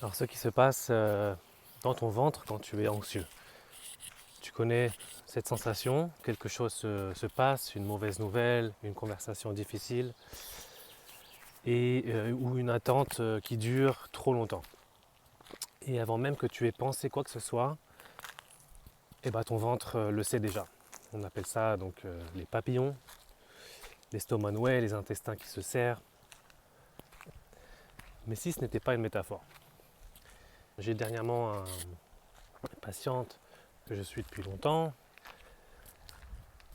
Alors ce qui se passe dans ton ventre quand tu es anxieux. Tu connais cette sensation, quelque chose se passe, une mauvaise nouvelle, une conversation difficile ou une attente qui dure trop longtemps. Et avant même que tu aies pensé quoi que ce soit, eh ben, ton ventre le sait déjà. On appelle ça donc les papillons, l'estomac noué, les intestins qui se serrent. Mais si ce n'était pas une métaphore. J'ai dernièrement une patiente que je suis depuis longtemps,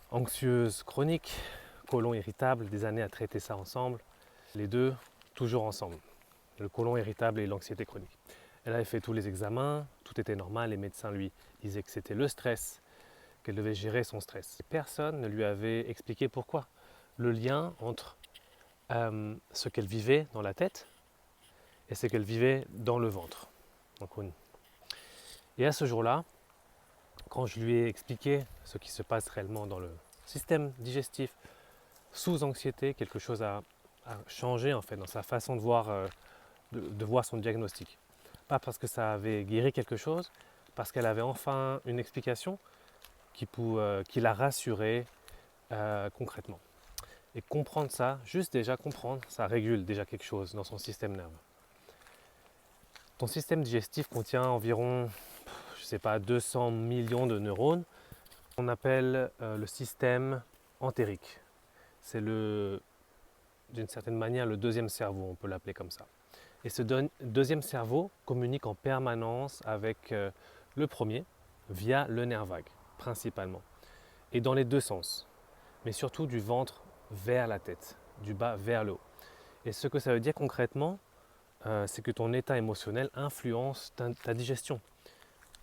anxieuse chronique, côlon irritable, des années à traiter ça ensemble, les deux toujours ensemble, le côlon irritable et l'anxiété chronique. Elle avait fait tous les examens, tout était normal, les médecins lui disaient que c'était le stress, qu'elle devait gérer son stress. Personne ne lui avait expliqué pourquoi. Le lien entre ce qu'elle vivait dans la tête et ce qu'elle vivait dans le ventre. Et à ce jour-là, quand je lui ai expliqué ce qui se passe réellement dans le système digestif sous anxiété, quelque chose a changé en fait dans sa façon de voir son diagnostic. Pas parce que ça avait guéri quelque chose, parce qu'elle avait enfin une explication qui la rassurait concrètement. Et comprendre ça, juste déjà comprendre, ça régule déjà quelque chose dans son système nerveux. Ton système digestif contient environ, je sais pas, 200 millions de neurones. On appelle le système entérique. C'est d'une certaine manière le deuxième cerveau, on peut l'appeler comme ça. Et ce deuxième cerveau communique en permanence avec le premier via le nerf vague, principalement. Et dans les deux sens, mais surtout du ventre vers la tête, du bas vers le haut. Et ce que ça veut dire concrètement, c'est que ton état émotionnel influence ta digestion.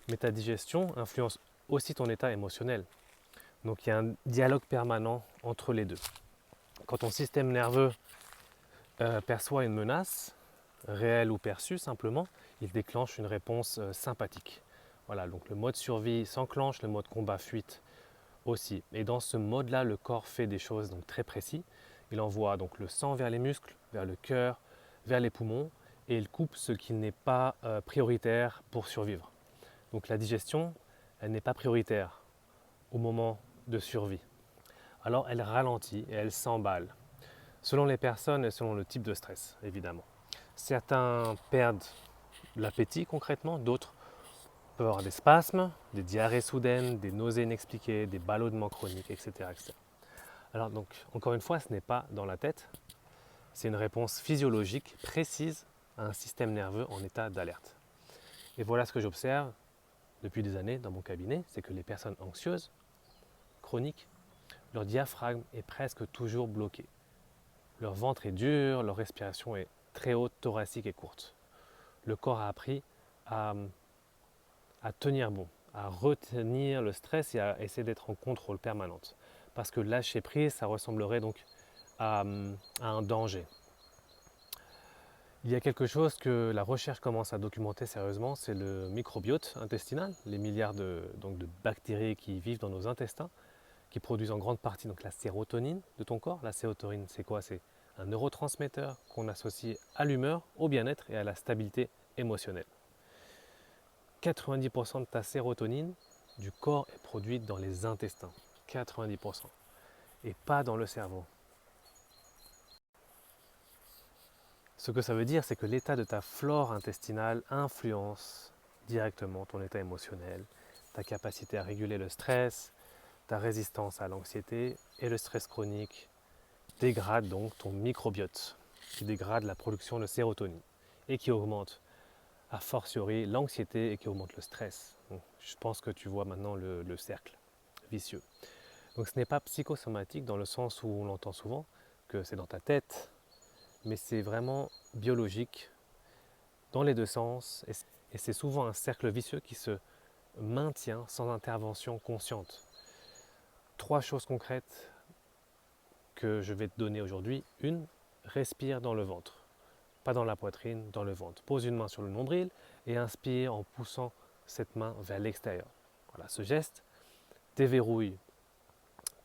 Mais ta digestion influence aussi ton état émotionnel. Donc il y a un dialogue permanent entre les deux. Quand ton système nerveux perçoit une menace, réelle ou perçue simplement, il déclenche une réponse sympathique. Voilà, donc le mode survie s'enclenche, le mode combat-fuite aussi. Et dans ce mode-là, le corps fait des choses donc très précises. Il envoie donc le sang vers les muscles, vers le cœur, vers les poumons, et il coupe ce qui n'est pas prioritaire pour survivre. Donc la digestion, elle n'est pas prioritaire au moment de survie. Alors elle ralentit et elle s'emballe, selon les personnes et selon le type de stress, évidemment. Certains perdent l'appétit concrètement, d'autres peuvent avoir des spasmes, des diarrhées soudaines, des nausées inexpliquées, des ballonnements chroniques, etc., etc. Alors donc, encore une fois, ce n'est pas dans la tête, c'est une réponse physiologique précise à un système nerveux en état d'alerte. Et voilà ce que j'observe depuis des années dans mon cabinet, c'est que les personnes anxieuses, chroniques, leur diaphragme est presque toujours bloqué. Leur ventre est dur, leur respiration est très haute, thoracique et courte. Le corps a appris à, à tenir bon, à retenir le stress et à essayer d'être en contrôle permanente. Parce que lâcher prise, ça ressemblerait donc à, à un danger. Il y a quelque chose que la recherche commence à documenter sérieusement, c'est le microbiote intestinal, les milliards donc de bactéries qui vivent dans nos intestins, qui produisent en grande partie donc la sérotonine de ton corps. La sérotonine, c'est quoi? C'est un neurotransmetteur qu'on associe à l'humeur, au bien-être et à la stabilité émotionnelle. 90% de ta sérotonine du corps est produite dans les intestins. 90%. Et pas dans le cerveau. Ce que ça veut dire, c'est que l'état de ta flore intestinale influence directement ton état émotionnel, ta capacité à réguler le stress, ta résistance à l'anxiété et le stress chronique dégrade donc ton microbiote, qui dégrade la production de sérotonine et qui augmente a fortiori l'anxiété et qui augmente le stress. Donc, je pense que tu vois maintenant le cercle vicieux. Donc ce n'est pas psychosomatique dans le sens où on l'entend souvent, que c'est dans ta tête, mais c'est vraiment biologique dans les deux sens et c'est souvent un cercle vicieux qui se maintient sans intervention consciente. Trois choses concrètes que je vais te donner aujourd'hui. Une, respire dans le ventre, pas dans la poitrine, dans le ventre. Pose une main sur le nombril et inspire en poussant cette main vers l'extérieur. Voilà, ce geste déverrouille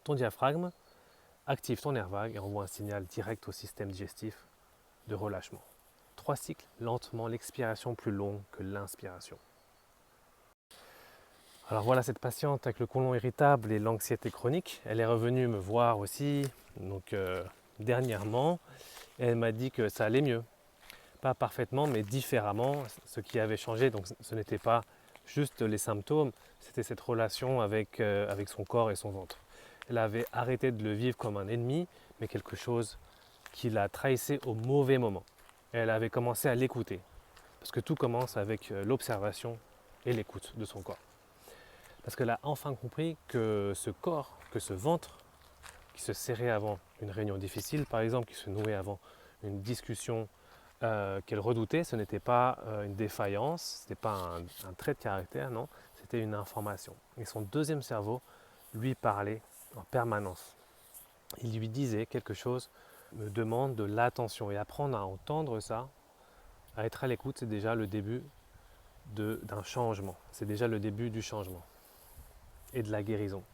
ton diaphragme, active ton nerf vague et envoie un signal direct au système digestif de relâchement. 3 cycles, lentement, l'expiration plus longue que l'inspiration. Alors voilà cette patiente avec le côlon irritable et l'anxiété chronique. Elle est revenue me voir aussi donc, dernièrement et elle m'a dit que ça allait mieux. Pas parfaitement mais différemment. Ce qui avait changé, donc ce n'était pas juste les symptômes, c'était cette relation avec son corps et son ventre. Elle avait arrêté de le vivre comme un ennemi, mais quelque chose qui la trahissait au mauvais moment. Et elle avait commencé à l'écouter. Parce que tout commence avec l'observation et l'écoute de son corps. Parce qu'elle a enfin compris que ce corps, que ce ventre, qui se serrait avant une réunion difficile, par exemple, qui se nouait avant une discussion qu'elle redoutait, ce n'était pas une défaillance, ce n'était pas un trait de caractère, non, c'était une information. Et son deuxième cerveau lui parlait en permanence. Il lui disait quelque chose, me demande de l'attention. Et apprendre à entendre ça, à être à l'écoute, c'est déjà le début d'un changement. C'est déjà le début du changement et de la guérison.